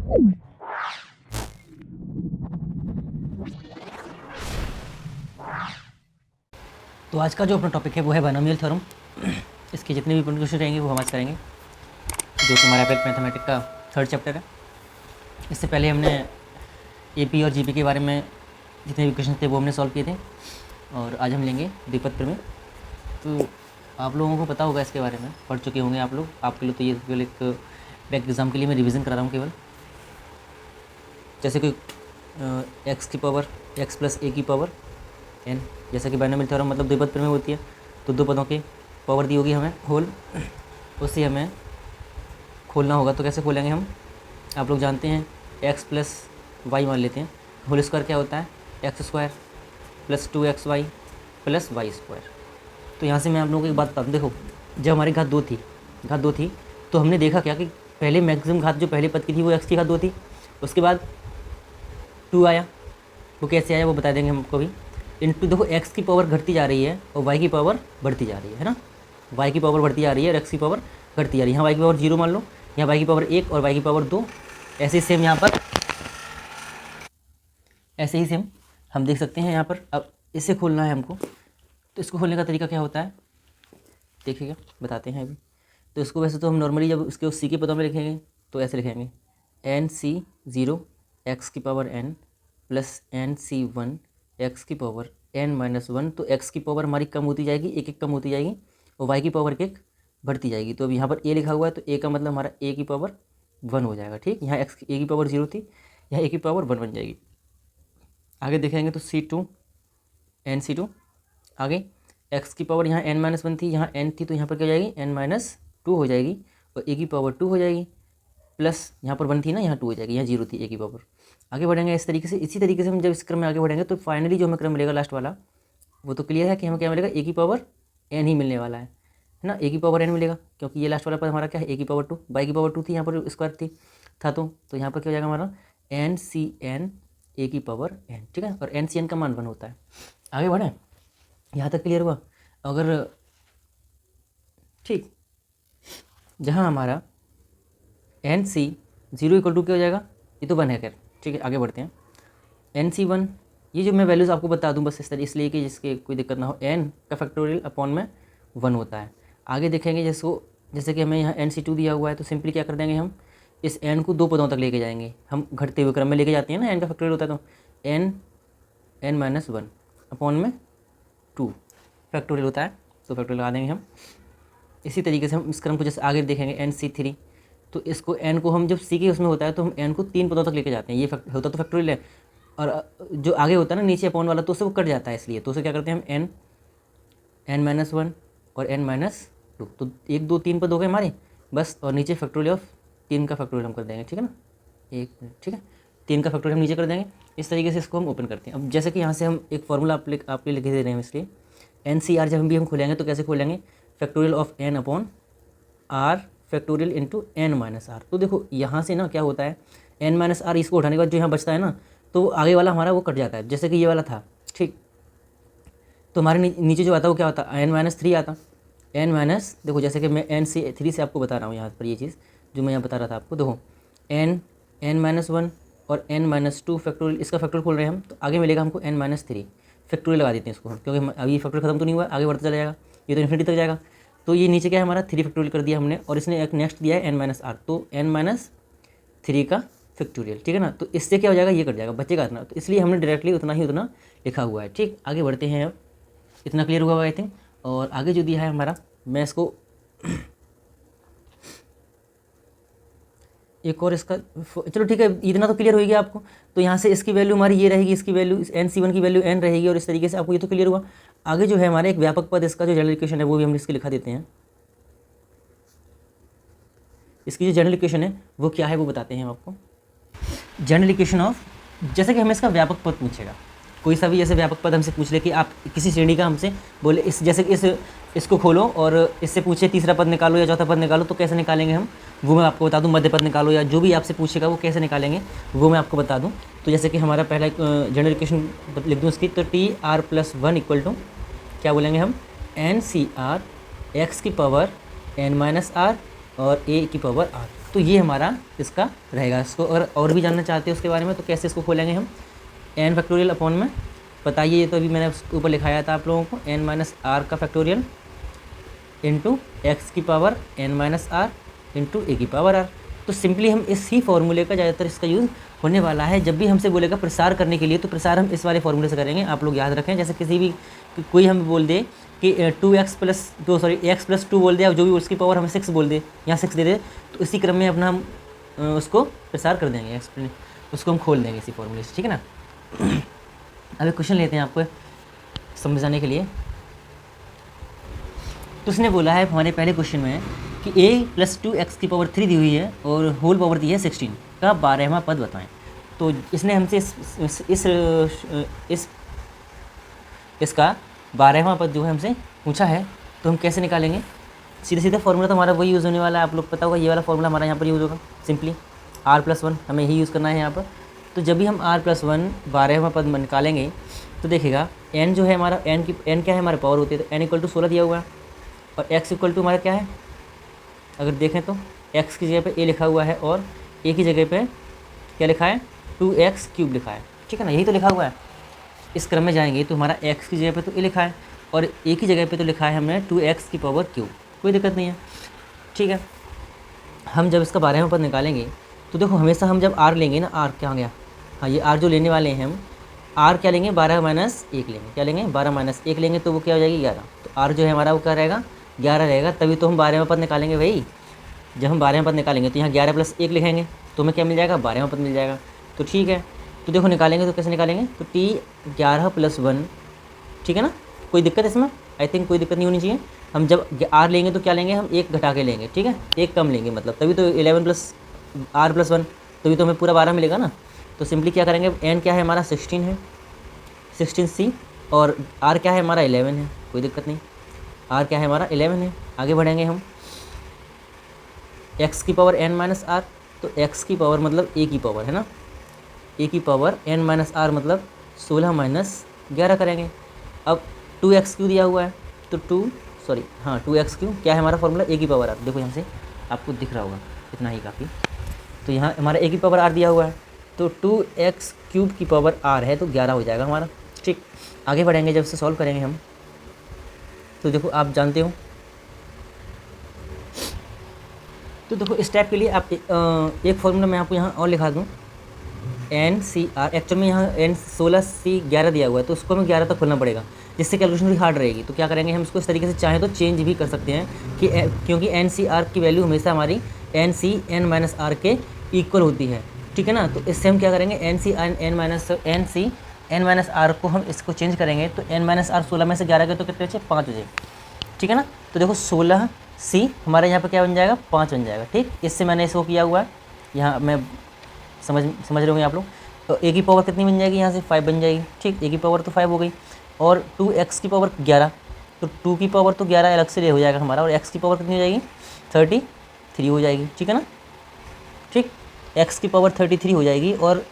तो आज का जो अपना टॉपिक है वो है बायनोमियल थ्योरम। इसके जितने भी क्वेश्चन रहेंगे वो हम आज करेंगे, जो कि हमारा एप्लाइड मैथमेटिक का 3rd चैप्टर है। इससे पहले हमने एपी और जीपी के बारे में जितने भी क्वेश्चन थे वो हमने सॉल्व किए थे, और आज हम लेंगे द्विपद प्रमेय। तो आप लोगों को पता होगा इसके बारे में, पढ़ चुके होंगे आप लोग। आपके लिए तो ये केवल एक बैक एग्ज़ाम के लिए मैं रिवीजन करा रहा हूँ केवल। जैसे कि एक्स की पावर एक्स प्लस ए की पावर एन, जैसा कि बायनोमियल थ्योरम मतलब द्विपद प्रमेय होती है। तो दो पदों की पावर दी होगी हमें होल, उससे हमें खोलना होगा। तो कैसे खोलेंगे हम, आप लोग जानते हैं एक्स प्लस वाई मान लेते हैं। होल स्क्वायर क्या होता है, x square plus 2xy plus y square. तो यहाँ से मैं आप लोगों को एक बात बता दूँ, देखो जब हमारी घात दो थी तो हमने देखा क्या कि पहले मैक्सिमम घात जो पहले पद की थी वो एक्स की घात 2 थी, उसके बाद 2 आया। वो कैसे आया वो बता देंगे हमको भी। इनटू देखो एक्स की पावर घटती जा रही है और वाई की पावर बढ़ती जा रही है ना। वाई की पावर बढ़ती जा रही है और एक्स की पावर घटती जा रही है। यहाँ वाई की पावर 0 मान लो, यहाँ वाई की पावर 1 और वाई की पावर 2। ऐसे ही सेम यहाँ पर, ऐसे ही सेम हम देख सकते हैं यहाँ पर। अब इसे खोलना है हमको, तो इसको खोलने का तरीका क्या होता है देखिएगा, बताते हैं अभी। तो इसको वैसे तो हम नॉर्मली जब इसके सी के पदों में लिखेंगे तो ऐसे लिखेंगे NC0 एक्स की power n plus NC1 x की पावर n-1। तो एक्स की पावर हमारी कम होती जाएगी, एक एक कम होती जाएगी, और वाई की पावर एक बढ़ती जाएगी। तो अब यहाँ पर a लिखा हुआ है, तो a का मतलब हमारा a की पावर 1 हो जाएगा। ठीक, यहाँ a की पावर 0 थी, यहाँ a की पावर 1 बन जाएगी। आगे देखेंगे तो C2 NC2, आगे x की पावर यहाँ n-1 थी, यहाँ n थी, तो यहाँ पर क्या हो जाएगी n-2 हो जाएगी, और a की पावर 2 हो जाएगी, प्लस यहाँ पर 1 थी ना, यहाँ 2 हो जाएगी, यहाँ 0 थी a की पावर। आगे बढ़ेंगे इस तरीके से। इसी तरीके से हम जब इस क्रम में आगे बढ़ेंगे तो फाइनली जो हमें क्रम मिलेगा लास्ट वाला, वो तो क्लियर है कि हमें क्या मिलेगा, a की पावर n ही मिलने वाला है ना। a की पावर n मिलेगा, क्योंकि ये लास्ट वाला पद हमारा क्या है, a की पावर 2। y की पावर 2 थी, यहाँ पर स्क्वायर थी था, तो यहाँ पर क्या हो जाएगा हमारा NCn a की पावर n। ठीक है, और NCn का मान 1 होता है। आगे बढ़ें, यहाँ तक क्लियर हुआ। अगर ठीक, जहाँ हमारा NC0 इक्वल टू क्या हो जाएगा, ये तो 1 है खैर। ठीक है, आगे बढ़ते हैं। NC1, ये जो मैं वैल्यूज़ आपको बता दूं बस इस तरह, इसलिए कि जिसके कोई दिक्कत ना हो। n का फैक्टोरियल अपॉन में 1 होता है। आगे देखेंगे जैसे कि हमें यहाँ NC2 दिया हुआ है, तो सिंपली क्या कर देंगे हम, इस n को 2 पदों तक लेके जाएंगे। हम घटते हुए क्रम में लेके जाते हैं ना, n का फैक्टोरियल होता है, तो n-1 अपॉन में 2 फैक्टोरियल होता है, तो फैक्टोरियल लगा देंगे हम। इसी तरीके से हम इस क्रम को जैसे आगे देखेंगे NC3, तो इसको n को हम जब c के उसमें होता है तो हम n को 3 पदों तक लेके जाते हैं। ये होता तो फैक्टोरियल है, और जो आगे होता है ना नीचे अपॉन वाला, तो उससे वो कट जाता है, इसलिए तो उसे क्या करते हैं हम n-1 और n-2। तो 1 2 3 पद हो गए हमारे बस, और नीचे फैक्टोरियल ऑफ 3 का फैक्टोरियल हम कर देंगे। ठीक है ना, 1 मिनट, ठीक है, 3 का फैक्टोरियल हम नीचे कर देंगे। इस तरीके से इसको हम ओपन करते हैं। अब जैसे कि यहाँ से हम एक फॉर्मूला आपके लिखे दे रहे हैं, इसलिए NCR जब हम खोलेंगे तो कैसे खोलेंगे, factorial of n upon r factorial into n-r। तो देखो यहाँ से ना क्या होता है, n-r, इसको उठाने के बाद जो यहाँ बचता है ना, तो आगे वाला हमारा वो कट जाता है, जैसे कि ये वाला था। ठीक, तो हमारे नीचे जो आता है वो क्या होता है, n-3 आता। देखो जैसे कि मैं NC3 से आपको बता रहा हूँ यहाँ पर, ये चीज़ जो मैं यहाँ बता रहा था आपको, देखो n-1 और n-2 फैक्टोरियल, इसका फैक्टोरियल खोल रहे हैं हम, तो आगे मिलेगा हमको n-3 फैक्टोरियल लगा देते हैं इसको हम, क्योंकि अभी फैक्टोरियल खत्म तो नहीं हुआ, आगे बढ़ता चला जाएगा, ये तो इन्फिनिटी तक जाएगा। तो ये नीचे क्या है हमारा 3 फैक्टोरियल कर दिया हमने, और इसने एक नेक्स्ट दिया है n-r, तो n-3 का फैक्टोरियल। ठीक है ना, तो इससे क्या हो जाएगा, ये कट जाएगा, बचेगा इतना, तो इसलिए हमने डायरेक्टली उतना लिखा हुआ है। ठीक, आगे बढ़ते हैं। अब इतना क्लियर हुआ आई थिंक। और आगे जो दिया है हमारा, मैं इसको एक और इसका, चलो ठीक है, इतना तो क्लियर हो गया आपको। तो यहाँ से इसकी वैल्यू हमारी ये रहेगी, इसकी वैल्यू NC1 की वैल्यू n रहेगी, और इस तरीके से आपको ये तो क्लियर हुआ। आगे जो है हमारा एक व्यापक पद, इसका जो जनरल इक्वेशन है वो भी हम इसके लिखा देते हैं। इसकी जो जनरल इक्वेशन है वो क्या है वो बताते हैं हम आपको। जनरल इक्वेशन ऑफ, जैसे कि हमें इसका व्यापक पद पूछेगा, कोई सा भी जैसे व्यापक पद हमसे पूछ ले कि आप किसी श्रेणी का हमसे बोले, इस जैसे कि इसको खोलो और इससे पूछे तीसरा पद निकालो या चौथा पद निकालो, तो कैसे निकालेंगे हम वो मैं आपको बता दूं। मध्य पद निकालो या जो भी आपसे पूछेगा वो कैसे निकालेंगे वो मैं आपको बता दूं। तो जैसे कि हमारा पहला जनरल इक्वेशन लिख दूँ इसकी, तो TR+1 इक्वल टू क्या बोलेंगे हम, NCR x की पावर n-r और a की पावर r। तो ये हमारा इसका रहेगा। इसको अगर और भी जानना चाहते हो उसके बारे में तो कैसे इसको खोलेंगे हम, एन फैक्टोरियल अपॉन में बताइए, ये तो अभी मैंने उसके ऊपर लिखाया था आप लोगों को, एन माइनस आर का फैक्टोरियल इंटू एक्स की power N minus R into A की पावर आर। तो सिंपली हम इसी फॉर्मूले का ज़्यादातर इसका यूज़ होने वाला है। जब भी हमसे बोलेगा प्रसार करने के लिए तो प्रसार हम इस वाले फॉर्मूले से करेंगे। आप लोग याद रखें, जैसे किसी भी कोई हमें बोल दे कि 2x प्लस दो सॉरी एक्स प्लस 2 बोल दे, अब जो भी उसकी पावर हमें 6 बोल दे, यहाँ 6 दे दे, तो इसी क्रम में अपना हम उसको प्रसार कर देंगे, उसको हम खोल देंगे इसी फॉर्मूले से, ठीक है ना। अब एक क्वेश्चन लेते हैं आपको समझाने के लिए। तो उसने बोला है हमारे पहले क्वेश्चन में कि a प्लस 2x की पावर 3 दी हुई है और होल पावर दी है 16 का 12वां पद बताएं। तो इसने हमसे इसका 12वां पद जो है हमसे पूछा है, तो हम कैसे निकालेंगे। सीधा सीधा फॉर्मूला तो हमारा वही यूज़ होने वाला है, आप लोग पता होगा, ये वाला फॉर्मूला हमारा यहाँ पर यूज़ होगा। सिंपली r+1 हमें यही यूज़ करना है यहाँ पर। तो जब भी हम r+1 12वां पद निकालेंगे तो देखिएगा n जो है हमारा, n क्या है हमारे पावर होती है, तो n = 16 दिया हुआ है और x = हमारा क्या है, अगर देखें तो x की जगह पे a लिखा हुआ है और a की जगह पे क्या लिखा है, 2x³ लिखा है, ठीक है ना, यही तो लिखा हुआ है। इस क्रम में जाएंगे तो हमारा x की जगह पे तो a लिखा है और a की जगह पे तो लिखा है हमने 2x³, कोई दिक्कत नहीं है, ठीक है। हम जब इसका 12वां पद निकालेंगे तो देखो हमेशा हम जब r लेंगे ना, r क्या हो गया, हाँ ये r जो लेने वाले हैं हम, r क्या लेंगे, 12 - 1 लेंगे, क्या लेंगे, 12 - 1 लेंगे, तो वो क्या हो जाएगी 11। तो r जो है हमारा वो क्या रहेगा, 11 रहेगा। तभी तो हम 12वां पद निकालेंगे भाई। जब हम 12वां पद निकालेंगे तो यहाँ 11 + 1 लिखेंगे तो हमें क्या मिल जाएगा, 12वां पद मिल जाएगा। तो ठीक है, तो देखो निकालेंगे तो कैसे निकालेंगे, तो t 11 + 1, ठीक है ना, कोई दिक्कत इसमें, आई थिंक कोई दिक्कत नहीं होनी चाहिए। हम जब r लेंगे तो क्या लेंगे, हम 1 घटा के लेंगे, ठीक है, 1 कम लेंगे, मतलब तभी तो 11 + r+1, तभी तो हमें पूरा 12 मिलेगा ना। तो सिंपली क्या करेंगे, n क्या है हमारा 16 है, 16c, और r क्या है हमारा 11 है, कोई दिक्कत नहीं, r क्या है हमारा 11 है। आगे बढ़ेंगे हम, x की पावर n - r, तो x की पावर मतलब a की पावर है ना, a की पावर n - r मतलब 16 - 11 करेंगे। अब 2x³ दिया हुआ है, तो 2x³ क्या है हमारा फॉर्मूला, a की पावर r, देखो यहाँ से आपको दिख रहा होगा, इतना ही काफ़ी। तो यहाँ हमारा a की पावर r दिया हुआ है, तो 2x³ की पावर r है, तो 11 हो जाएगा हमारा, ठीक। आगे बढ़ेंगे, जब से सॉल्व करेंगे हम, तो देखो आप जानते हो, तो देखो स्टेप के लिए आप एक फॉर्मूला मैं आपको यहाँ और लिखा दूँ, NCR, एक्चुअल में यहाँ n 16c 11 दिया हुआ है, तो उसको हमें 11 तक खोलना पड़ेगा, जिससे कैलकुलेशन भी हार्ड रहेगी। तो क्या करेंगे हम इसको इस तरीके से, चाहें तो चेंज भी कर सकते हैं कि क्योंकि NCR की वैल्यू हमेशा हमारी NC n - r के इक्वल होती है, ठीक है ना। तो इससे हम क्या करेंगे, NC n - r को हम इसको चेंज करेंगे, तो n - r 16 में से 11 गए तो कितने बचे, 5 बचे, ठीक है ना। तो देखो 16c हमारे यहाँ पर क्या बन जाएगा, 5 बन जाएगा, ठीक। इससे मैंने इसको किया हुआ है, यहाँ मैं समझ रहे होंगे आप लोग। तो a की पावर कितनी बन जाएगी, यहाँ से 5 बन जाएगी, ठीक, a की पावर तो 5 हो गई, और 2x की पावर 11, तो 2 की पावर तो 11 अलग से ले हो जाएगा हमारा, और x की पावर कितनी हो जाएगी, 33 हो जाएगी, ठीक है ना, ठीक। x की पावर 33 हो जाएगी और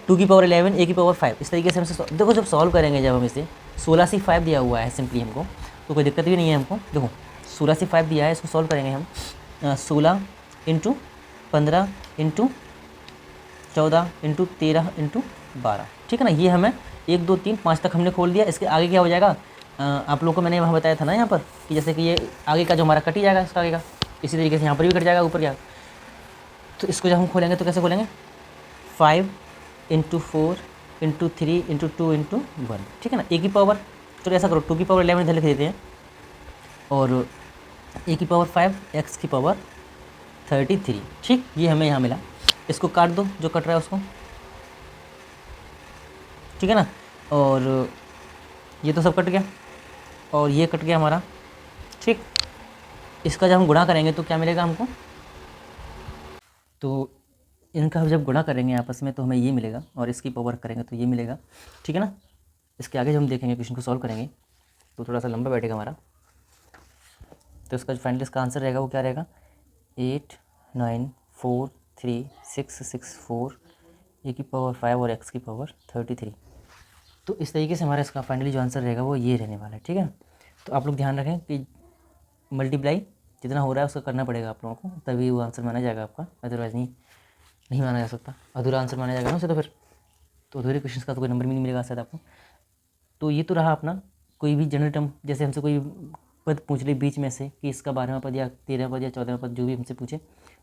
2 की पावर 11, a की पावर 5, इस तरीके से हमसे देखो जब सॉल्व करेंगे, जब हम इसे 16c 5 दिया हुआ है सिंपली हमको, तो कोई दिक्कत भी नहीं है हमको। देखो 16c 5 दिया है, इसको सॉल्व करेंगे हम, 16 × 15 × 14 × 13 × 12, ठीक है ना। ये हमें 1 2 3 5 तक हमने खोल दिया। इसके आगे क्या हो जाएगा, आप लोगों को मैंने वहाँ बताया था ना यहाँ पर, कि जैसे कि ये आगे का जो हमारा कट ही जाएगा, इसका आगे का, इसी तरीके से यहाँ पर भी कट जाएगा ऊपर क्या। तो इसको जब हम खोलेंगे तो कैसे खोलेंगे, 5 × 4 × 3 × 2 × 1, ठीक है ना। a की पावर, तो ऐसा करो 2 की पावर 11 इधर लिख देते हैं, और a की पावर 5, x की पावर 33, ठीक। ये हमें यहाँ मिला। इसको काट दो, जो कट रहा है उसको, ठीक है ना, और ये तो सब कट गया और ये कट गया हमारा, ठीक। इसका जब हम गुणा करेंगे तो क्या मिलेगा हमको, तो इनका जब गुणा करेंगे आपस में तो हमें ये मिलेगा, और इसकी पावर करेंगे तो ये मिलेगा, ठीक है ना। इसके आगे जब हम देखेंगे, क्वेश्चन को सॉल्व करेंगे तो थोड़ा सा लंबा बैठेगा हमारा, तो इसका जो फाइनल इसका आंसर रहेगा वो क्या रहेगा, 8 9 4 3 6 6 4, a की पावर 5 और x की पावर 33। तो इस तरीके से हमारा इसका फाइनली जो आंसर रहेगा वो ये रहने वाला है, ठीक है। तो आप लोग ध्यान रखें कि मल्टीप्लाई जितना हो रहा है उसका करना पड़ेगा आप लोगों को, तभी वो आंसर माना जाएगा आपका, अदरवाइज़ नहीं माना जा सकता। अधूरा आंसर माना जाएगा ना उसे, तो फिर तो अधूरे क्वेश्चन का तो कोई नंबर भी नहीं मिलेगा शायद आपको। तो ये तो रहा अपना कोई भी जनरल टर्म, जैसे हमसे कोई पद पूछ ले बीच में से कि इसका 12वां पद या 13वां पद या 14वां पद, जो भी हमसे पूछे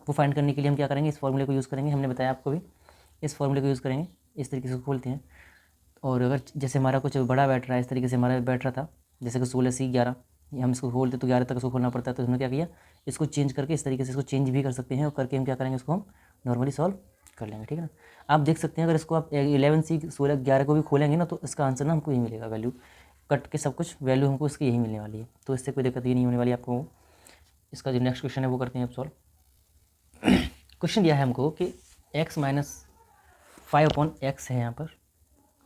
वो फाइंड करने के लिए हम क्या करेंगे, इस फॉर्मूले को यूज़ करेंगे। हमने बताया आपको भी, इस फॉर्मूले को यूज़ करेंगे, इस तरीके से खोलते हैं। और अगर जैसे हमारा कुछ बड़ा बैठ रहा है, इस तरीके से हमारा बैठ रहा था, जैसे कि 16C11, हम इसको खोलते तो 11 तक इसको खोलना पड़ता है, तो हमने क्या किया, इसको चेंज करके इस तरीके से इसको चेंज भी कर सकते हैं, और करके हम क्या करेंगे, इसको हम नॉर्मली सॉल्व कर लेंगे। ठीक है ना। आप देख सकते हैं अगर इसको आप 11C 16 11 को भी खोलेंगे ना, तो इसका आंसर ना हमको यही मिलेगा, वैल्यू कट के सब कुछ वैल्यू हमको इसकी यही मिलने वाली है, तो इससे कोई दिक्कत ही नहीं होने वाली आपको। इसका जो नेक्स्ट क्वेश्चन है वो करते हैं अब सॉल्व। क्वेश्चन दिया है हमको कि x - 5/x है यहाँ पर,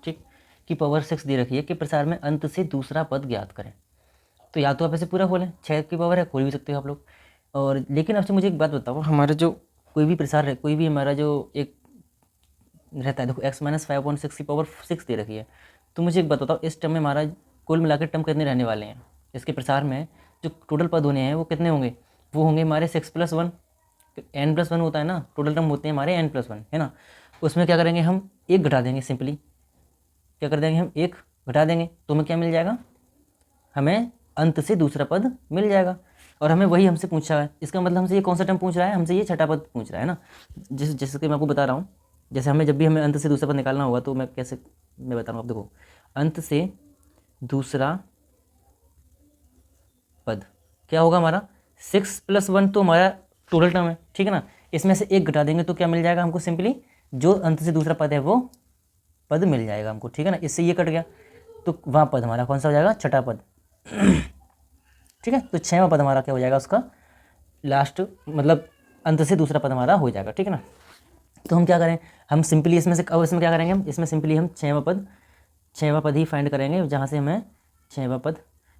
ठीक, की पावर 6 दे रखी है कि प्रसार में अंत से दूसरा पद ज्ञात करें। तो या तो आप ऐसे पूरा खोलें, 6 की पावर है, खोल भी सकते हो आप लोग। और लेकिन आपसे मुझे एक बात बताओ, हमारा जो कोई भी प्रसार है, कोई भी हमारा जो एक रहता है, देखो x - 5/6 की पावर 6 दे रखी है, तो मुझे एक बात बताओ, इस टर्म में हमारा कुल मिलाकर टर्म कितने रहने वाले हैं, इसके प्रसार में जो टोटल पद होने हैं वो कितने होंगे, वो होंगे हमारे 6+1, n+1 होता है ना, टोटल टर्म होते हैं हमारे n+1, है ना। उसमें क्या करेंगे, हम एक घटा देंगे, सिंपली क्या कर देंगे, हम एक घटा देंगे, तो हमें क्या मिल जाएगा, हमें अंत से दूसरा पद मिल जाएगा। और हमें वही हमसे पूछा है, इसका मतलब हमसे ये कौन सा टर्म पूछ रहा है, हमसे ये छठा पद पूछ रहा है ना। जैसे कि मैं आपको बता रहा हूँ, जैसे हमें जब भी हमें अंत से दूसरा पद निकालना होगा, तो मैं कैसे मैं बता रहा हूँ, आप देखो, अंत से दूसरा पद क्या होगा हमारा, 6+1 तो हमारा टोटल टर्म है, ठीक है ना। इसमें से एक घटा देंगे तो क्या मिल जाएगा हमको, सिंपली जो अंत से दूसरा पद है वो पद मिल जाएगा हमको, ठीक है ना। इससे ये कट गया, तो वहाँ पद हमारा कौन सा हो जाएगा, छठा पद। ठीक है, तो 6वां पद हमारा क्या हो जाएगा, उसका लास्ट मतलब अंत से दूसरा पद हमारा हो जाएगा, ठीक है ना। तो हम क्या करें, हम सिंपली इसमें से, अब इसमें क्या करेंगे, हम इसमें सिंपली हम 6वां पद ही फाइंड करेंगे, जहाँ से हमें 6वां पद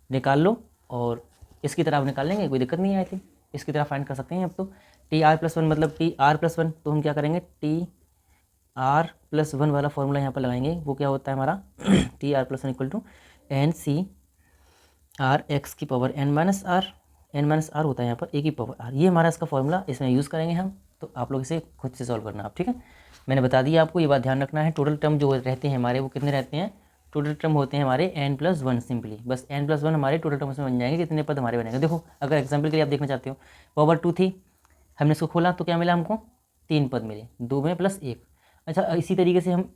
निकाल लो, और इसकी तरह आप निकाल लेंगे, कोई दिक्कत नहीं है। आई थिंक इसकी तरह फाइंड कर सकते हैं अब तो। TR+1 मतलब TR+1, तो हम क्या करेंगे, TR+1 वाला फॉर्मूला यहाँ पर लगाएंगे, वो क्या होता है हमारा, TR+1 = NCRX की पावर n-r होता है यहाँ पर a की पावर r, ये हमारा इसका फॉर्मूला, इसमें यूज़ करेंगे हम। तो आप लोग इसे खुद से सॉल्व करना आप, ठीक है। मैंने बता दिया आपको, ये बात ध्यान रखना है। टोटल टर्म जो रहते हैं हमारे, वो कितने रहते हैं, टोटल टर्म होते हैं हमारे n+1, सिंपली बस n+1 हमारे टोटल टर्म में बन जाएंगे, कितने पद हमारे बनेंगे। देखो अगर एग्जाम्पल के लिए आप देखना चाहते हो, पावर 2 थी, हमने इसको खोला तो क्या मिला हमको, 3 पद मिले, 2 में +1। अच्छा, इसी तरीके से हम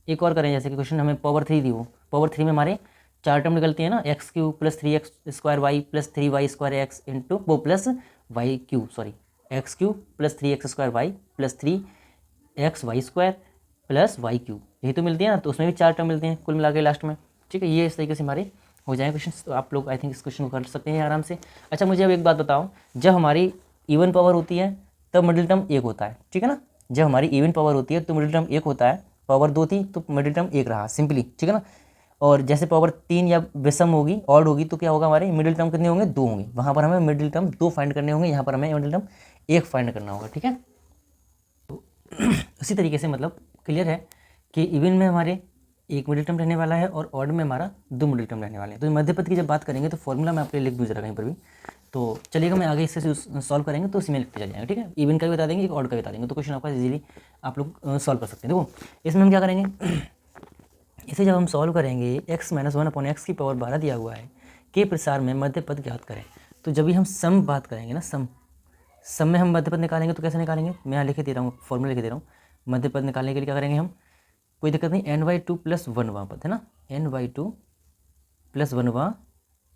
एक और करें, जैसे कि क्वेश्चन हमें पावर 3 दी हो, पावर 3 में हमारे 4 टर्म निकलती है ना, x³ + 3x² + 3y² इंटू वो plus y³ sorry x³ + 3x² + 3xy² + y³, यही तो मिलती है ना। तो उसमें भी 4 टर्म मिलते हैं कुल मिला के लास्ट में, ठीक है। ये इस तरीके से हमारे हो जाएंगे क्वेश्चन, तो आप लोग आई थिंक इस क्वेश्चन को कर सकते हैं आराम से। अच्छा, मुझे अब एक बात बताओ, जब हमारी इवन पावर होती है तब मिडिल टर्म 1 होता है, ठीक है ना। जब हमारी इवन पावर होती है तो मिडिल टर्म 1 होता है, पावर 2 थी तो मिडिल टर्म 1 रहा, सिंपली, ठीक है ना। और जैसे पावर 3 या विषम होगी, ऑड होगी, तो क्या होगा, हमारे मिडिल टर्म कितने होंगे, 2 होंगे। वहाँ पर हमें मिडिल टर्म 2 फाइंड करने होंगे, यहाँ पर हमें मिडिल टर्म 1 फाइंड करना होगा, ठीक है। तो उसी तरीके से मतलब क्लियर है कि इवन में हमारे 1 मिडिल टर्म रहने वाला है और ऑड में हमारा 2 मिडिल टर्म रहने वाले हैं। तो मध्य पद की जब बात करेंगे तो फॉर्मूला मैं आपके लिख दूँ जरा कहीं पर भी, तो चलिएगा, मैं आगे इससे सॉल्व करेंगे तो उसी में लिखते चल जाएंगे, ठीक है। इवन का भी बता देंगे, एक ऑड का भी बता देंगे, तो क्वेश्चन आपका इजीली आप लोग सॉल्व कर सकते हैं। देखो इसमें हम क्या करेंगे, इसे जब हम सॉल्व करेंगे, x - 1/x की पावर 12 दिया हुआ है के प्रसार में मध्य पद ज्ञात करें। तो जब भी हम सम बात करेंगे ना, सम में हम मध्य पद निकालेंगे, तो कैसे निकालेंगे, मैं यहाँ लिख दे रहा हूँ, फॉर्मूला लिख दे रहा हूँ। मध्य पद निकालने के लिए क्या करेंगे हम, कोई दिक्कत नहीं, n/2 + 1वां पद है ना, n/2 + 1वां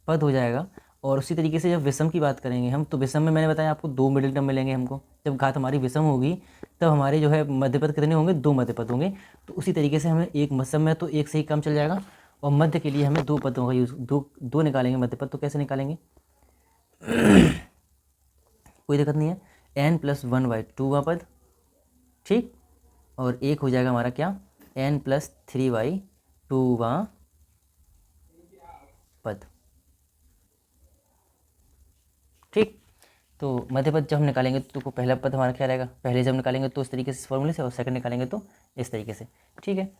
पद हो जाएगा। और उसी तरीके से जब विषम की बात करेंगे हम, तो विषम में मैंने बताया आपको 2 मिडिल टर्म मिलेंगे हमको। जब घात हमारी विषम होगी तब हमारे जो है मध्य पद कितने होंगे, 2 मध्य पद होंगे। तो उसी तरीके से हमें एक सम में तो 1 से ही कम चल जाएगा, और मध्य के लिए हमें 2 पदों का यूज़, दो निकालेंगे मध्य पद। तो कैसे निकालेंगे, कोई दिक्कत नहीं है, n+1/2वां पद, ठीक, और एक हो जाएगा हमारा क्या, n+3/2वां पद, ठीक। तो मध्य पद जब हम निकालेंगे तो पहला पद हमारा क्या रहेगा, पहले जब निकालेंगे तो इस तरीके से इस फॉर्मूले से, और सेकंड निकालेंगे तो इस तरीके से, ठीक है।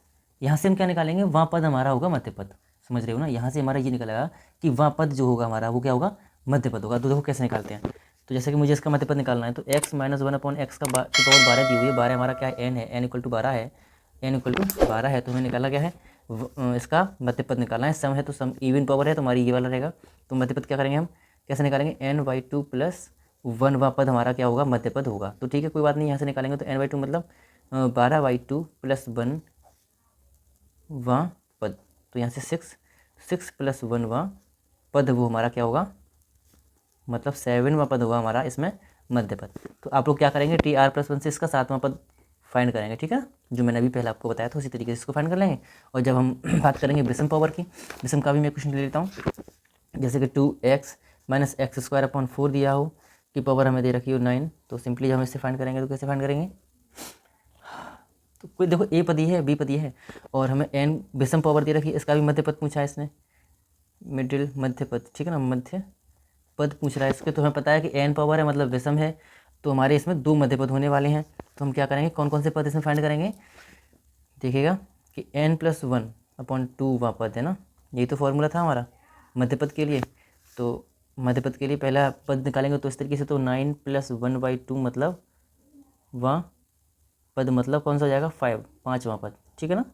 यहाँ से हम क्या निकालेंगे, वहाँ पद हमारा होगा मध्य पद, समझ रहे हो ना। यहाँ से हमारा ये निकलेगा कि वहाँ पद जो होगा हमारा वो क्या होगा, मध्य पद होगा। तो देखो कैसे निकालते हैं। तो जैसे कि मुझे इसका मध्य पद निकालना है तो x माइनस 1/x की पावर 12 दी हुई है। 12 हमारा क्या है, n है, n इक्वल टू 12 है, n इक्वल टू 12 है। तो हमें निकाला क्या है, इसका मध्य पद निकालना है। सम है तो सम इवन पावर है तो हमारी ये वाला रहेगा। तो मध्य पद क्या करेंगे हम, कैसे निकालेंगे, n/2 प्लस 1वां पद हमारा क्या होगा, मध्य पद होगा। तो ठीक है, कोई बात नहीं, यहाँ से निकालेंगे तो n/2 मतलब 12/2 प्लस 1वां पद। तो यहाँ से 6 प्लस 1वां पद वो हमारा क्या होगा, मतलब 7वां पद होगा हमारा इसमें मध्य पद। तो आप लोग क्या करेंगे, TR+1 से इसका 7वां पद फाइंड करेंगे, ठीक है, जो मैंने अभी पहले आपको बताया था उसी तरीके से इसको फाइंड कर लेंगे। और जब हम बात करेंगे विषम पावर की, विषम का भी मैं क्वेश्चन ले लेता हूँ। जैसे कि 2x माइनस x² दिया हो की पावर हमें दे रखी हो 9। तो सिंपली हम इससे फाइंड करेंगे। तो कैसे फाइंड करेंगे, तो कोई देखो a पदी है, b पदी है और हमें n विषम पावर दे रखी है, इसका भी मध्य पद पूछा है इसने, मिडिल मध्य पद, ठीक है ना, मध्य पद पूछ रहा है इसके। तो हमें पता है कि n पावर है मतलब विषम है, तो हमारे इसमें 2 मध्य पद होने वाले हैं। तो हम क्या करेंगे, कौन कौन से पद इसमें फाइंड करेंगे, देखिएगा कि n+1/2वां पद है ना, यही तो फॉर्मूला था हमारा मध्य पद के लिए। तो मध्य पद के लिए पहला पद निकालेंगे तो इस तरीके से, तो 9 + 1/2 मतलब वां पद मतलब कौन सा हो जाएगा, 5वां पद, ठीक है ना।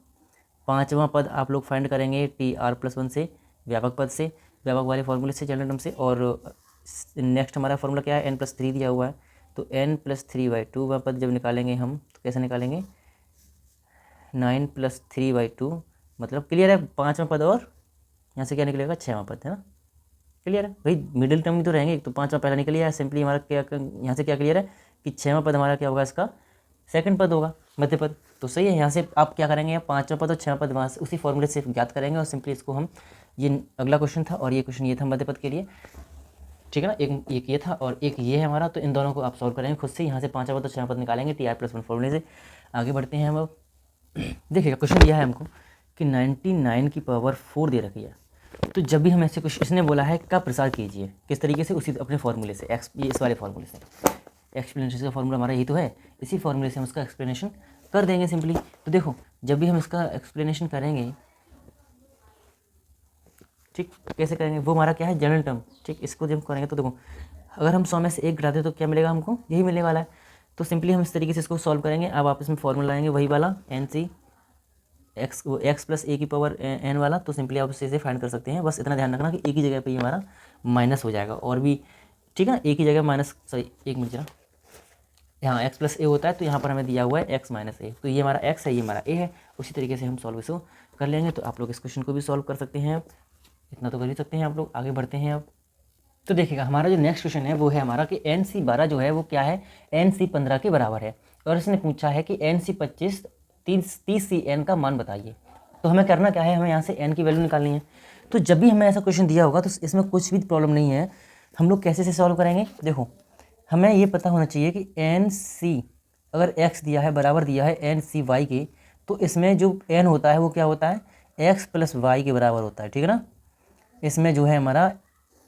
5वां पद आप लोग फाइंड करेंगे TR+1 से, व्यापक पद से, व्यापक वाले फॉर्मूले से, जनरल टर्म से। और नेक्स्ट हमारा फॉर्मूला क्या है, n+3 दिया हुआ है। तो n+3/2वां पद जब निकालेंगे हम तो कैसे निकालेंगे, 9 + 3/2 मतलब क्लियर है, 5वां पद और यहाँ से क्या निकलेगा, 6वां पद, है ना, क्लियर है भाई। मिडिल टर्म भी तो रहेंगे, तो 5वां पहला निकल है, सिंपली हमारा क्या यहाँ से क्या क्लियर है कि 6वां पद हमारा क्या होगा, इसका सेकंड पद होगा, मध्य पद। तो सही है, यहाँ से आप क्या करेंगे, 5वां पद और 6वां पद वहाँ से उसी फॉर्मूले से ज्ञात करेंगे और सिंपली इसको हम, ये अगला क्वेश्चन था और ये क्वेश्चन ये था मध्य पद के लिए, ठीक है ना। एक ये था और एक ये है हमारा। तो इन दोनों को आप सॉल्व करेंगे खुद से, यहाँ से 5वां पद और 6वां पद निकालेंगे TR+1 फॉर्मूले से। आगे बढ़ते हैं हम अब। देखिएगा क्वेश्चन दिया है हमको कि 99 की पावर 4 दे रखी है। तो जब भी हम ऐसे कुछ, इसने बोला है का प्रसार कीजिए, किस तरीके से, उसी अपने फॉर्मूले से, ये इस वाले फॉर्मूले से, एक्सप्लेनेशन का फॉर्मूला हमारा यही तो है, इसी फॉर्मूले से हम उसका एक्सप्लेनेशन कर देंगे सिंपली। तो देखो जब भी हम इसका एक्सप्लेनेशन करेंगे, ठीक, कैसे करेंगे, वो हमारा क्या है, जनरल टर्म, ठीक। इसको जब करेंगे तो देखो अगर हम 100 में से 1 घटाते तो क्या मिलेगा हमको, यही मिलने वाला है। तो सिंपली हम इस तरीके से इसको सॉल्व करेंगे। अब आप इसमें फॉर्मूला लाएंगे वही वाला NC x + a की पावर n वाला। तो सिंपली आप इसे फाइंड कर सकते हैं। बस इतना ध्यान रखना कि एक ही जगह पे ये हमारा माइनस हो जाएगा, और भी ठीक है ना, एक ही जगह माइनस, सॉरी एक मिनट जरा, यहाँ x + a होता है तो यहाँ पर हमें दिया हुआ है x - a, तो ये हमारा x है, ये हमारा a है। उसी तरीके से हम सॉल्व इसको कर लेंगे। तो आप लोग इस क्वेश्चन को भी सॉल्व कर सकते हैं, इतना तो कर ही सकते हैं आप लोग। आगे बढ़ते हैं अब। तो देखिएगा हमारा जो नेक्स्ट क्वेश्चन है वो है हमारा कि NC12 जो है वो क्या है, NC15 के बराबर है। और इसने पूछा है कि NC25 30Cn का मान बताइए। तो हमें करना क्या है, हमें यहाँ से n की वैल्यू निकालनी है। तो जब भी हमें ऐसा क्वेश्चन दिया होगा तो इसमें कुछ भी प्रॉब्लम नहीं है, हम लोग कैसे से सॉल्व करेंगे। देखो हमें ये पता होना चाहिए कि NC अगर x दिया है बराबर दिया है NCy के, तो इसमें जो n होता है वो क्या होता है, x + y के बराबर होता है, ठीक है ना। इसमें जो है हमारा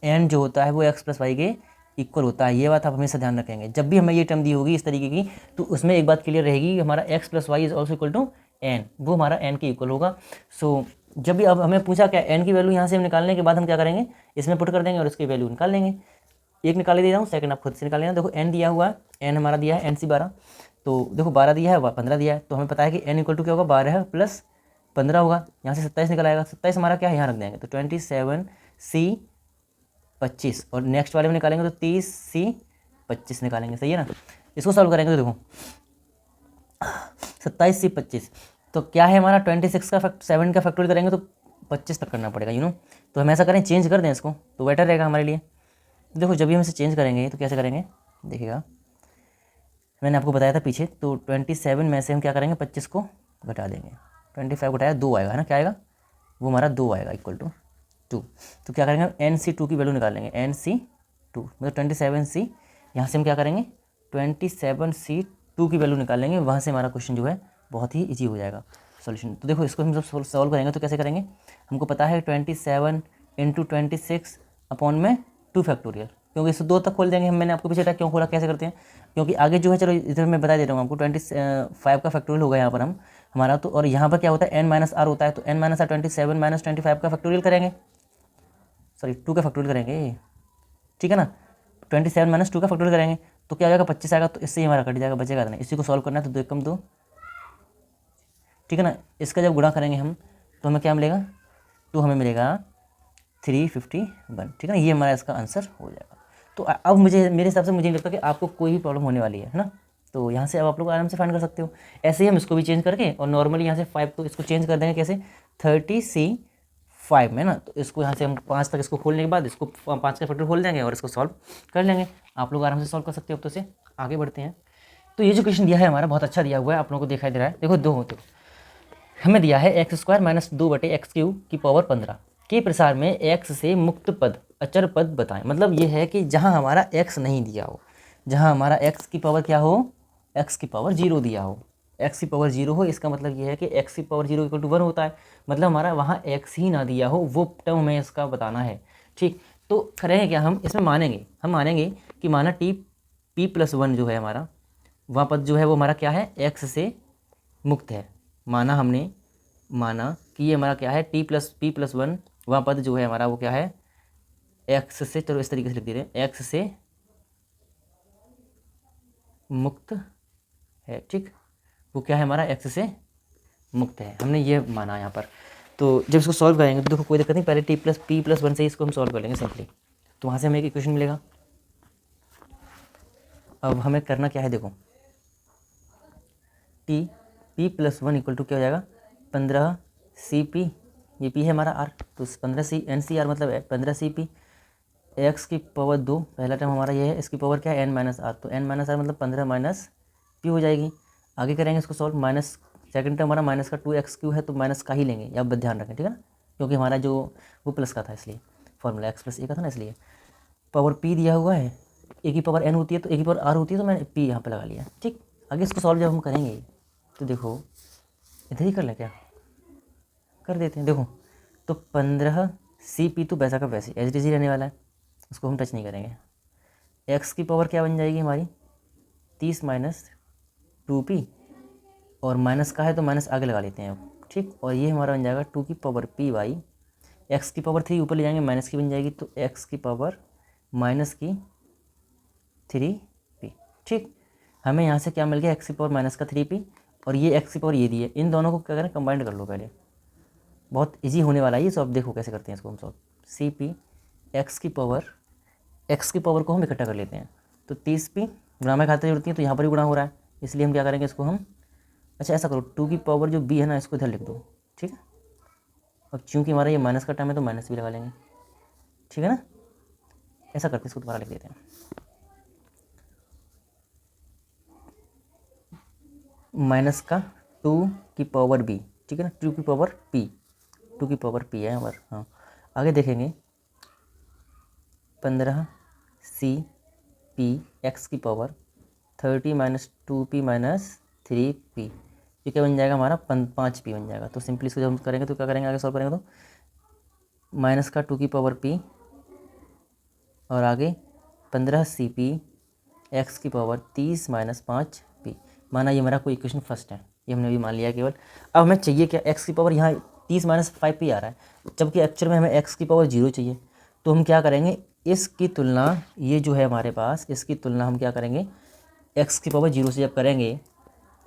n जो होता है वो x + y के इक्वल होता है। ये बात आप हमेशा ध्यान रखेंगे। जब भी हमें ये टर्म दी होगी इस तरीके की, तो उसमें एक बात क्लियर रहेगी कि हमारा x + y is also equal to n, वो हमारा n के इक्वल होगा। सो जब भी अब हमें पूछा क्या, n की वैल्यू यहाँ से निकालने के बाद हम क्या करेंगे, इसमें पुट कर देंगे और इसकी वैल्यू निकाल लेंगे। एक निकाल दे रहा हूँ, सेकंड आप खुद से निकाल लेना। देखो n दिया हुआ है, n हमारा दिया है NC12, तो देखो 12 दिया है 15 दिया है, तो हमें पता है कि n इक्वल टू क्या होगा, 12 + 15 होगा। यहाँ से 27 निकल आएगा, 27 हमारा क्या है, यहाँ रख देंगे तो 27C25, और नेक्स्ट वाले में निकालेंगे तो 30C25 निकालेंगे, सही है ना। इसको सॉल्व करेंगे तो देखो 27C25 तो क्या है हमारा 26 का 7 का फैक्टोरियल करेंगे तो 25 तक करना पड़ेगा, यू नो। तो हम ऐसा करें, चेंज कर दें इसको तो बेटर रहेगा हमारे लिए। तो देखो जब भी हम इसे चेंज करेंगे तो कैसे करेंगे, देखिएगा मैंने आपको बताया था पीछे। तो 27 में से हम क्या करेंगे, 25 को घटा देंगे, 25 घटाया 2 आएगा, है ना, क्या आएगा, वो हमारा 2 आएगा इक्वल टू 2। तो क्या करेंगे, NC2 की वैल्यू निकाल लेंगे, NC2 मतलब 27C, यहाँ से हम क्या करेंगे 27C2 की वैल्यू निकाल लेंगे। वहाँ से हमारा क्वेश्चन जो है बहुत ही ईजी हो जाएगा सॉल्यूशन। तो देखो इसको हम जब सॉल्व करेंगे तो कैसे करेंगे, हमको पता है 27 × 26 अपॉन में 2 फैक्टोरियल, क्योंकि इसको 2 तक खोल देंगे हम। मैंने आपको पीछे क्यों खोला, कैसे करते हैं, क्योंकि आगे जो है, चलो इधर मैं बता दे रहा हूँ आपको, 25 का फैक्टोरियल होगा यहाँ पर हम हमारा। तो और यहाँ पर क्या होता है, n - r होता है, तो n - r 27 - 25 का फैक्टोरियल करेंगे, सॉरी 2 का फैक्टोरियल करेंगे, ठीक है ना। 27 माइनस 2 का फैक्टोरियल करेंगे तो क्या हो जाएगा, 25 आएगा, तो इससे ही हमारा कट जाएगा, बचेगा नहीं। इसी को सॉल्व करना है तो 2 एकम 2, ठीक है ना। इसका जब गुणा करेंगे हम तो हमें क्या मिलेगा, 2 हमें मिलेगा 351, ठीक है ना। ये हमारा इसका आंसर हो जाएगा। तो अब मेरे हिसाब से मुझे नहीं लगता कि आपको कोई भी प्रॉब्लम होने वाली है ना। तो यहाँ से अब आप लोग आराम से फाइंड कर सकते हो। ऐसे ही हम इसको भी चेंज करके और नॉर्मली यहाँ से 5 तो इसको चेंज कर देंगे कैसे, 30C5 में ना। तो इसको यहाँ से हम 5 तक इसको खोलने के बाद इसको 5 का फैक्टर खोल देंगे और इसको सॉल्व कर लेंगे। आप लोग आराम से सॉल्व कर सकते हो। अब तो से आगे बढ़ते हैं। तो ये जो क्वेश्चन दिया है हमारा बहुत अच्छा दिया हुआ है, आप लोगों को दिखाई दे रहा है। देखो दो होते हमें दिया है x² माइनस 2/x³ की पावर 15 के प्रसार में x से मुक्त पद अचर पद बताएं। मतलब ये है कि जहाँ हमारा x नहीं दिया हो, जहाँ हमारा x की पावर क्या हो, x की पावर 0 दिया हो, x की पावर 0 हो, इसका मतलब ये है कि x की पावर 0 = 1 होता है। मतलब हमारा वहाँ x ही ना दिया हो, वो टर्म हमें इसका बताना है। ठीक, तो करेंगे क्या, हम इसमें हम मानेंगे कि माना p+1 जो है हमारा, वहाँ पद जो है वो हमारा क्या है, x से मुक्त है। माना कि ये हमारा क्या है, p+1 वहाँ पद जो है हमारा वो क्या है, x से, चलो इस तरीके से लिख दे रहे हैं, x से मुक्त है। ठीक, वो क्या है हमारा, x से मुक्त है, हमने ये माना यहाँ पर। तो जब इसको सॉल्व करेंगे तो देखो कोई दिक्कत नहीं, पहले p+1 से इसको हम सॉल्व कर लेंगे सिंपली। तो वहाँ से हमें एक इक्वेशन मिलेगा। अब हमें करना क्या है, देखो p+1 = क्या हो जाएगा, 15CP, ये p है हमारा r, तो 15C NCR मतलब 15CP, x की पावर 2 पहला टर्म हमारा ये है, इसकी पावर क्या है, n-r, तो n-r मतलब 15 माइनस p हो जाएगी। आगे करेंगे इसको सॉल्व, माइनस सेकंड टर्म हमारा माइनस का 2x³ है, तो माइनस का ही लेंगे, या आप ध्यान रखें, ठीक है ना, क्योंकि हमारा जो वो प्लस का था इसलिए फॉर्मूला x+a का था ना, इसलिए पावर p दिया हुआ है, a की पावर n होती है तो a की पावर r होती है, तो मैंने p यहाँ पे लगा लिया। ठीक, आगे इसको सॉल्व जब हम करेंगे तो देखो इधर ही कर लें, क्या कर देते हैं, देखो तो 15CP तो वैसा का वैसे एज इट इज ही रहने वाला है, उसको हम टच नहीं करेंगे। x की पावर क्या बन जाएगी हमारी, 30 माइनस 2p, और माइनस का है तो माइनस आगे लगा लेते हैं। ठीक, और ये हमारा बन जाएगा 2 की पावर p बाई x की पावर 3 ऊपर ले जाएंगे, माइनस की बन जाएगी, तो x की पावर माइनस की 3p। ठीक, हमें यहाँ से क्या मिल गया, x की पावर माइनस का 3p, और ये x की पावर ये दी है, इन दोनों को क्या करें, कंबाइंड कर लो पहले, बहुत इजी होने वाला है ये। सो अब देखो कैसे करते हैं इसको हम सॉल्व। CP x की पावर को हम इकट्ठा कर लेते हैं, तो 30p गुणा में खाते जुड़ती है, तो यहाँ पर भी गुणा हो रहा है, इसलिए हम क्या करेंगे इसको हम, अच्छा ऐसा करो 2 की पावर जो b है ना, इसको इधर लिख दो। ठीक है, और चूँकि हमारा ये माइनस का टर्म है तो माइनस भी लगा लेंगे, ठीक है ना। ऐसा करके इसको दोबारा लिख देते हैं, माइनस का 2 की पावर b, ठीक है ना, 2 की पावर p है हमारा। हाँ, आगे देखेंगे 15CP x की power 30 minus 2p minus 3p, ये क्या बन जाएगा हमारा, 5p बन जाएगा। तो सिंपली इसको जब हम करेंगे तो क्या करेंगे, आगे सॉल्व करेंगे तो माइनस का 2 की पावर p और आगे 15CP x की पावर 30 माइनस 5p। माना ये हमारा कोई इक्वेशन फर्स्ट है, ये हमने भी मान लिया केवल। अब हमें चाहिए क्या, x की पावर यहाँ 30 माइनस 5p आ रहा है, जबकि एक्चुअल में हमें x की पावर 0 चाहिए। तो हम क्या करेंगे, इसकी तुलना, ये जो है हमारे पास, इसकी तुलना हम क्या करेंगे, x की पावर 0 से जब करेंगे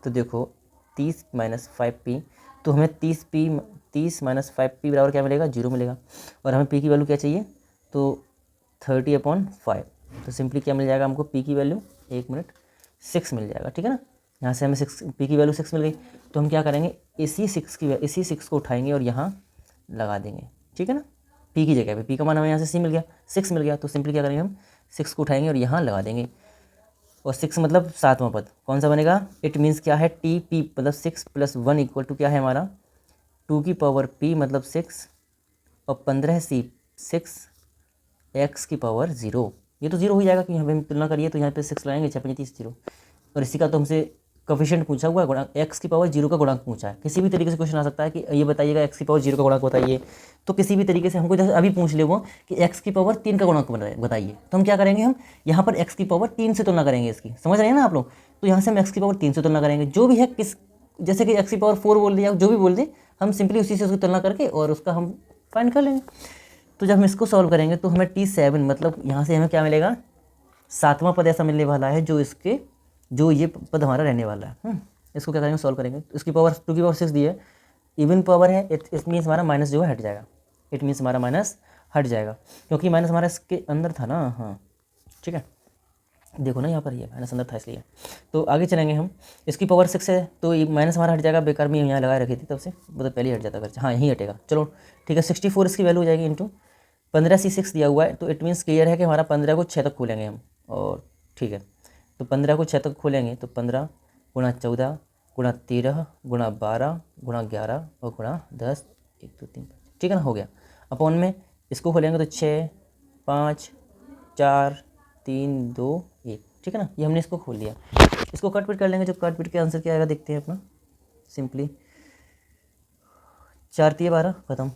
तो देखो 30 माइनस 5p, तो हमें 30 माइनस 5p बराबर क्या मिलेगा, 0 मिलेगा। और हमें p की वैल्यू क्या चाहिए, तो 30/5, तो सिंपली क्या मिल जाएगा हमको, p की वैल्यू 6 मिल जाएगा। ठीक है ना, यहाँ से हमें p की वैल्यू 6 मिल गई, तो हम क्या करेंगे, इसी 6 को उठाएंगे और यहाँ लगा देंगे। ठीक है ना, p की जगह पे, p का मान हमें यहाँ से 6 मिल गया, तो सिंपली क्या करेंगे, हम 6 को उठाएंगे और यहाँ लगा देंगे। और 6 मतलब 7वां पद कौन सा बनेगा, इट मीन्स क्या है, TP मतलब 6 + 1 = क्या है हमारा, 2 की पावर p मतलब 6 और 15C 6 x की पावर 0, ये तो 0 हो जाएगा, कि हमें तुलना करिए तो यहाँ पे 6 लगाएंगे, 6×5 0। और इसी का तो हमसे कोफिशिएंट पूछा हुआ है, गुणांक x की पावर 0 का गुणांक पूछा है। किसी भी तरीके से क्वेश्चन आ सकता है कि ये बताइएगा x की पावर 0 का गुणांक बताइए, तो किसी भी तरीके से हमको जैसे अभी पूछ ले वो कि x की पावर 3 का गुणांक बताइए, तो हम क्या करेंगे, हम यहाँ पर x की पावर 3 से तुलना करेंगे इसकी, समझ रहे हैं ना आप लोग। तो यहाँ से हम x की पावर 3 से तुलना करेंगे, जो भी है किस, जैसे कि x की पावर 4 बोल दिया, जो भी बोल दे, हम सिंपली उसी से उसकी तुलना करके और उसका हम फाइंड कर लेंगे। तो जब हम इसको सॉल्व करेंगे तो हमें T7 मतलब यहाँ से हमें क्या मिलेगा, 7वां पद ऐसा मिलने वाला है जो ये पद हमारा रहने वाला है। इसको क्या करेंगे, सॉल्व करेंगे। तो इसकी पावर 2 की पावर 6 दी है, इवन पावर है, इट मीन्स हमारा माइनस जो है हट जाएगा, इट मीन्स हमारा माइनस हट जाएगा, क्योंकि माइनस हमारा इसके अंदर था ना। हाँ ठीक है, देखो ना यहाँ पर ये माइनस अंदर था इसलिए। तो आगे चलेंगे हम, इसकी पावर 6 है तो ये माइनस हमारा हट जाएगा, बेकार में यहाँ लगा रखी थी तब से, मतलब पहले ही हट जाता खर्चा। हाँ यहीं हटेगा, चलो ठीक है। 64 इसकी वैल्यू हो जाएगी इंटू 15C6 दिया हुआ है, तो इट मीन्स क्लियर है कि हमारा 15 को 6 तक खोलेंगे हम, और ठीक है। तो 15 को 6 तक खोलेंगे तो 15 गुणा 14 गुणा 13 गुणा 12 गुणा 11 और गुणा 10, 1 2 3, ठीक है ना, हो गया। अपॉन में इसको खोलेंगे तो 6 5 4 3 2 1, ठीक है ना, ये हमने इसको खोल लिया। इसको कट पिट कर लेंगे, जब कट पिट के आंसर क्या आएगा देखते हैं अपना। सिंपली 4 तिया 12 खत्म,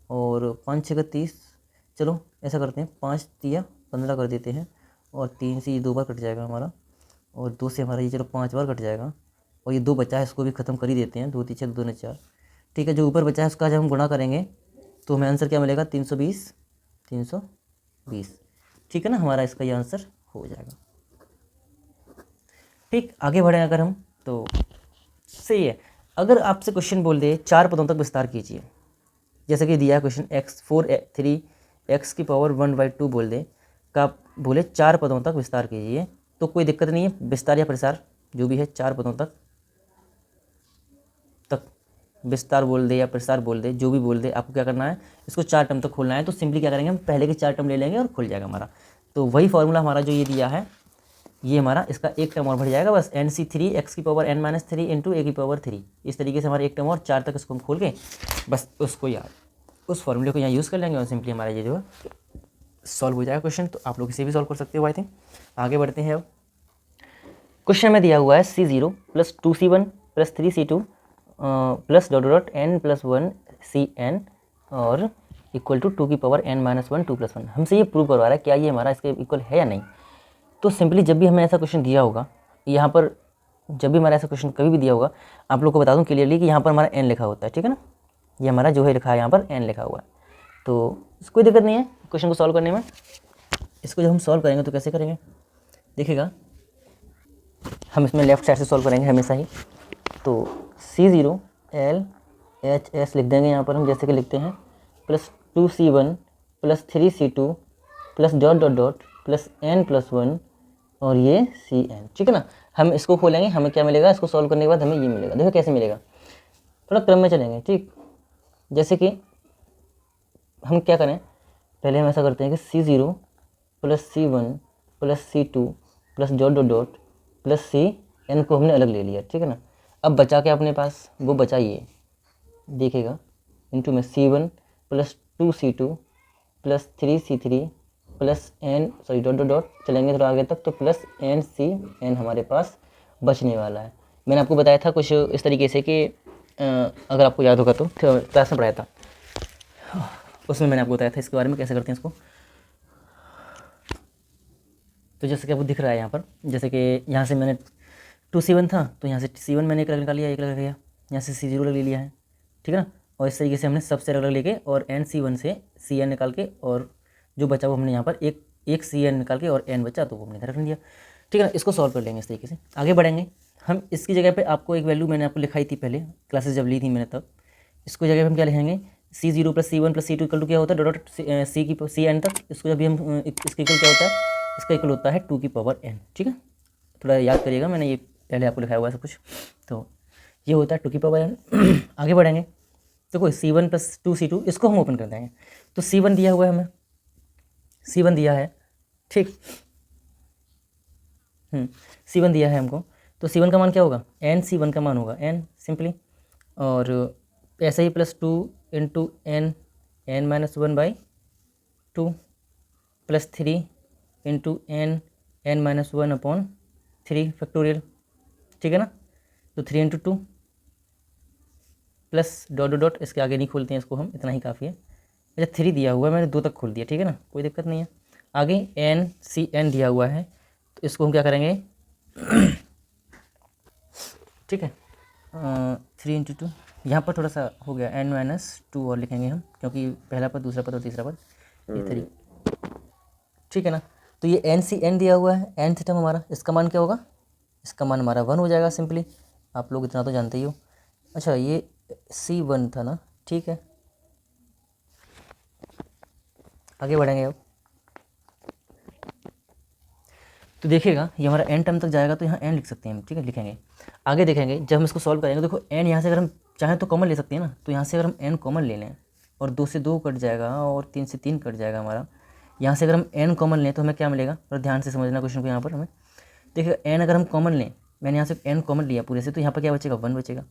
और 5 6 30, चलो ऐसा करते हैं 5 तिया 15 कर देते हैं, और 3 से ये 2 बार कट जाएगा हमारा, और 2 से हमारा ये चलो 5 बार कट जाएगा, और ये 2 बचा है इसको भी ख़त्म कर ही देते हैं। 2 3 6 2 4, ठीक है। जो ऊपर बचा है उसका जब हम गुणा करेंगे तो हमें आंसर क्या मिलेगा, 320, ठीक है ना, हमारा इसका ये आंसर हो जाएगा। ठीक, आगे बढ़ें अगर हम तो सही है। अगर आपसे क्वेश्चन बोल दे 4 पदों तक विस्तार कीजिए, जैसे कि दिया है क्वेश्चन x4 3 x की पावर 1/2 बोल दे का, बोले 4 पदों तक विस्तार कीजिए, तो कोई दिक्कत नहीं है, विस्तार या प्रसार जो भी है 4 पदों तक विस्तार बोल दे या प्रसार बोल दे, जो भी बोल दे, आपको क्या करना है, इसको 4 टर्म तक खोलना है। तो सिंपली क्या करेंगे, हम पहले के 4 टर्म ले लेंगे और खुल जाएगा हमारा। तो वही फॉर्मूला हमारा जो ये दिया है, ये हमारा इसका एक टर्म और बढ़ जाएगा, बस NC3 x की पावर n-3 इंटू a की पावर 3, इस तरीके से हमारा एक टर्म और 4 तक इसको हम खोल के बस उसको याद, उस फॉर्मूले को यहाँ यूज़ कर लेंगे और सिंपली हमारा ये जो है सॉल्व हो जाएगा क्वेश्चन। तो आप लोग इसे भी सॉल्व कर सकते हो आई थिंक। आगे बढ़ते हैं। अब क्वेश्चन में दिया हुआ है C0 + 2C1 + 3C2 plus n+1 Cn और इक्वल टू 2 की पावर n-1 2 + 1। हमसे ये प्रूव करवा रहा है क्या ये हमारा इसके इक्वल है या नहीं। तो सिंपली जब भी हमें ऐसा क्वेश्चन दिया होगा, यहाँ पर जब भी हमारा ऐसा क्वेश्चन कभी भी दिया होगा, आप लोग को बता दूं क्लियरली कि यहाँ पर हमारा n लिखा होता है, ठीक है ना, ये हमारा जो है लिखा है यहाँ पर n लिखा हुआ है। तो कोई दिक्कत नहीं है क्वेश्चन को सॉल्व करने में। इसको जब हम सॉल्व करेंगे तो कैसे करेंगे देखिएगा, हम इसमें लेफ्ट साइड से सॉल्व करेंगे हमेशा ही। तो C0 LHS लिख देंगे यहाँ पर हम, जैसे कि लिखते हैं + 2C1 + 3C2 plus dot plus n+1 और ये Cn, ठीक है ना। हम इसको खोलेंगे, हमें क्या मिलेगा, इसको सॉल्व करने के बाद हमें ये मिलेगा। देखो कैसे मिलेगा, थोड़ा क्रम में चलेंगे, ठीक। जैसे कि हम क्या करें, पहले हम ऐसा करते हैं कि C0 + C1 + C2 plus dot plus Cn को हमने अलग ले लिया, ठीक है ना। अब बचा के अपने पास वो बचा ये देखिएगा, इंटू में C1 + 2C2 + 3C3 plus dot चलेंगे थोड़ा आगे तक तो प्लस NCn हमारे पास बचने वाला है। मैंने आपको बताया था कुछ इस तरीके से कि अगर आपको याद होगा तो क्लास में पढ़ाया था, उसमें मैंने आपको बताया था इसके बारे में कैसे करते हैं इसको। तो जैसे कि आपको दिख रहा है यहाँ पर, जैसे कि यहाँ से मैंने 2C1 था तो यहाँ से C1 मैंने एक अलग निकाल लिया, एक अलग लिया, यहाँ से C0 अलग ले लिया है, ठीक है ना। और इस तरीके से हमने सबसे अलग लेके और NC1 से Cn निकाल के, और जो बचा वो हमने यहाँ पर एक Cn निकाल के और n बचा तो वो हमने इधर रख दिया, ठीक है ना। इसको सॉल्व कर लेंगे इस तरीके से, आगे बढ़ेंगे हम। इसकी जगह पे आपको एक वैल्यू मैंने आपको लिखाई थी पहले क्लासेस जब ली थी मैंने, तब इसको जगह पे हम क्या लिखेंगे, C0 + C1 + C2 equal to क्या होता है डॉट Cn तक। इसको जब भी हम इसका इक्वल क्या होता है, इसका इक्वल होता है 2 की पावर n, ठीक है। थोड़ा याद करिएगा, मैंने ये पहले आपको लिखाया हुआ है सब कुछ, तो ये होता है 2 की पावर n। आगे बढ़ेंगे तो कोई C1 + 2C2 इसको हम ओपन कर देंगे। तो C1 दिया हुआ है हमें, C1 दिया है, ठीक, C1 दिया है हमको। तो C1 का मान क्या होगा, NC1 का मान होगा n सिंपली, और ऐसे ही +2 × n-1/2 प्लस 3 × n-1/3 फैक्टोरियल, ठीक है ना। तो 3 × 2 प्लस डॉट इसके आगे नहीं खोलते हैं इसको हम, इतना ही काफ़ी है। अच्छा 3 दिया हुआ है, मैंने 2 तक खोल दिया, ठीक है ना, कोई दिक्कत नहीं है। आगे NCn दिया हुआ है तो इसको हम क्या करेंगे ठीक है, 3 × 2 यहाँ पर थोड़ा सा हो गया, n-2 और लिखेंगे हम, क्योंकि पहला पद, दूसरा पद और तीसरा पद ये तरीके, ठीक है ना। तो ये n दिया हुआ है, n थीटा हमारा, इसका मान क्या होगा, इसका मान हमारा 1 हो जाएगा सिंपली, आप लोग इतना तो जानते ही हो। अच्छा ये C1 था ना, ठीक है, आगे बढ़ेंगे अब। तो देखिएगा ये हमारा n टर्म तक जाएगा, तो यहाँ n लिख सकते हैं हम, ठीक है, लिखेंगे। आगे देखेंगे जब हम इसको सॉल्व करेंगे, देखो n यहाँ से अगर हम चाहें तो कॉमन ले सकते हैं ना, तो यहाँ से अगर हम n कॉमन ले लें और 2 से 2 कट जाएगा और 3 से 3 कट जाएगा हमारा। यहाँ से अगर हम n कॉमन लें तो हमें क्या मिलेगा, और ध्यान से समझना क्वेश्चन को यहाँ पर हमें। देखिए n अगर हम कॉमन लें, मैंने यहाँ से n कॉमन लिया पूरे से, तो यहाँ पर क्या बचेगा, 1 बचेगा,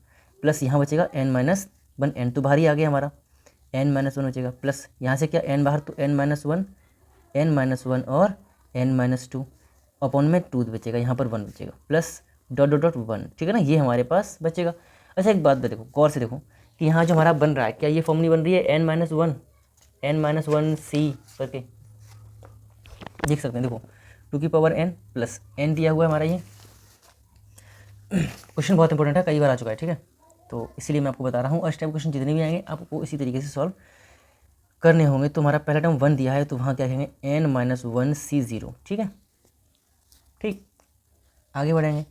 प्लस यहाँ बचेगा n-1, n तो बाहर ही आ गया हमारा, n-1 बचेगा, प्लस यहाँ से क्या n बाहर, तो n-1 और n-2 अपॉन में 2 बचेगा, यहाँ पर 1 बचेगा, प्लस डॉट डॉट डॉट 1, ठीक है ना, ये हमारे पास बचेगा। अच्छा एक बात देखो, गौर से देखो कि यहाँ जो हमारा बन रहा है, क्या ये फॉर्म नहीं बन रही है n-1 c करके, देख सकते हैं, देखो 2 की पावर n प्लस n दिया हुआ है हमारा। ये क्वेश्चन बहुत इंपॉर्टेंट है, कई बार आ चुका है, ठीक है, तो इसीलिए मैं आपको बता रहा हूँ। और इस टाइप क्वेश्चन जितने भी आएंगे आपको इसी तरीके से सॉल्व करने होंगे। तो हमारा पहला टर्म 1 दिया है, तो वहाँ क्या कहेंगे, n-1 c0, ठीक है, ठीक। आगे बढ़ेंगे,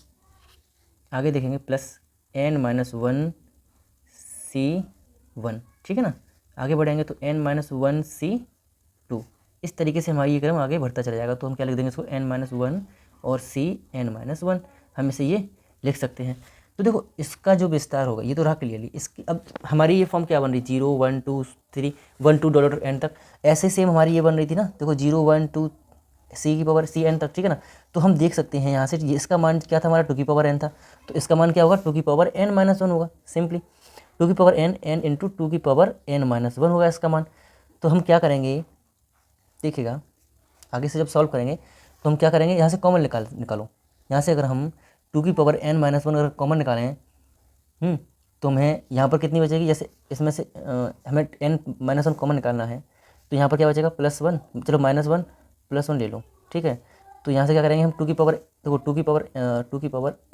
आगे देखेंगे प्लस n-1 c1, ठीक है ना। आगे बढ़ेंगे तो n-1 c2, इस तरीके से हमारी ये क्रम आगे बढ़ता चला जाएगा। तो हम क्या लिख देंगे इसको, n-1 और c(n-1), हम इसे ये लिख सकते हैं। तो देखो इसका जो विस्तार होगा, ये तो रहा क्लियरली, इसकी अब हमारी ये फॉर्म क्या बन रही, 0 1 2 3 1 2 डॉट डॉट n तक, ऐसे सेम हमारी ये बन रही थी ना, देखो 0 1 2 c की पावर cn तक, ठीक है ना। तो हम देख सकते हैं यहाँ से ये इसका मान क्या था हमारा, 2 की पावर n था, तो इसका मान क्या होगा, 2 की पावर n-1 होगा, सिंपली 2 की पावर n इंटू 2 की पावर n-1 होगा इसका मान। तो हम क्या करेंगे, देखिएगा आगे से जब सॉल्व करेंगे तो हम क्या करेंगे, यहाँ से कॉमन निकालो, यहाँ से अगर हम 2 की पावर n-1 अगर कॉमन निकालें, तो हमें यहाँ पर कितनी बचेगी, जैसे इसमें से हमें n-1 कॉमन निकालना है, तो यहाँ पर क्या बचेगा, +1, चलो -1 +1 ले लो, ठीक है। तो यहाँ से क्या करेंगे हम, 2 की पावर, देखो 2 की पावर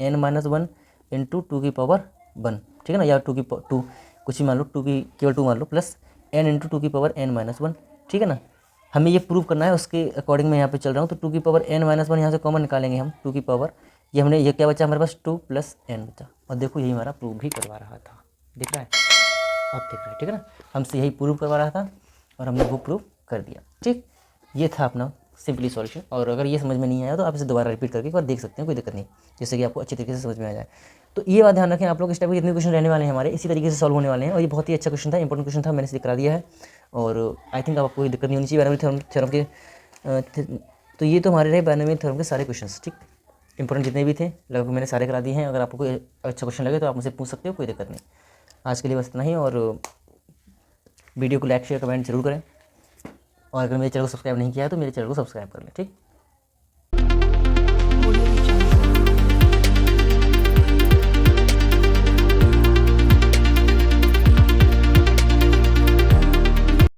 n-1 इंटू 2 की पावर 1, ठीक है ना, या 2 कुछ भी मान लो, केवल 2 मान लो, प्लस n इंटू 2 की पावर n-1, ठीक है ना। हमें ये प्रूव करना है, उसके अकॉर्डिंग मैं यहाँ पे चल रहा हूँ। तो 2 की पावर n-1 यहाँ से कॉमन निकालेंगे हम, 2 की पावर, ये क्या बचा हमारे पास, 2 + n बचा, और देखो यही हमारा प्रूव भी करवा रहा था, दिख रहा है, अब दिख रहा है, ठीक है ना, हमसे यही प्रूव करवा रहा था और हमने वो प्रूव कर दिया, ठीक। ये था अपना सिंपली सॉल्यूशन। और अगर ये समझ में नहीं आया तो आप इसे दोबारा रिपीट करके एक बार देख सकते हैं, कोई दिक्कत नहीं, जिससे कि आपको अच्छी तरीके से समझ में आ जाए। तो ये बात ध्यान रखें, आप लोग इस टाइप के जितने क्वेश्चन रहने वाले हैं हमारे, इसी तरीके से सॉल्व होने वाले हैं। और ये बहुत ही अच्छा क्वेश्चन था, इंपॉर्टेंट क्वेश्चन था, मैंने इसे करा दिया है, और आई थिंक आपको कोई दिक्कत नहीं होनी चाहिए बायनोमियल थ्योरम के। तो ये तो हमारे रहे बायनोमियल थ्योरम के सारे क्वेश्चन, ठीक, इंपॉर्टेंट जितने भी थे लगभग मैंने सारे करा दिए हैं। अगर आपको कोई अच्छा क्वेश्चन लगे तो आप मुझसे पूछ सकते हो, कोई दिक्कत नहीं। आज के लिए बस इतना ही, और वीडियो को लाइक शेयर कमेंट जरूर करें, और अगर मेरे चैनल को सब्सक्राइब नहीं किया है तो मेरे चैनल को सब्सक्राइब कर लें, ठीक।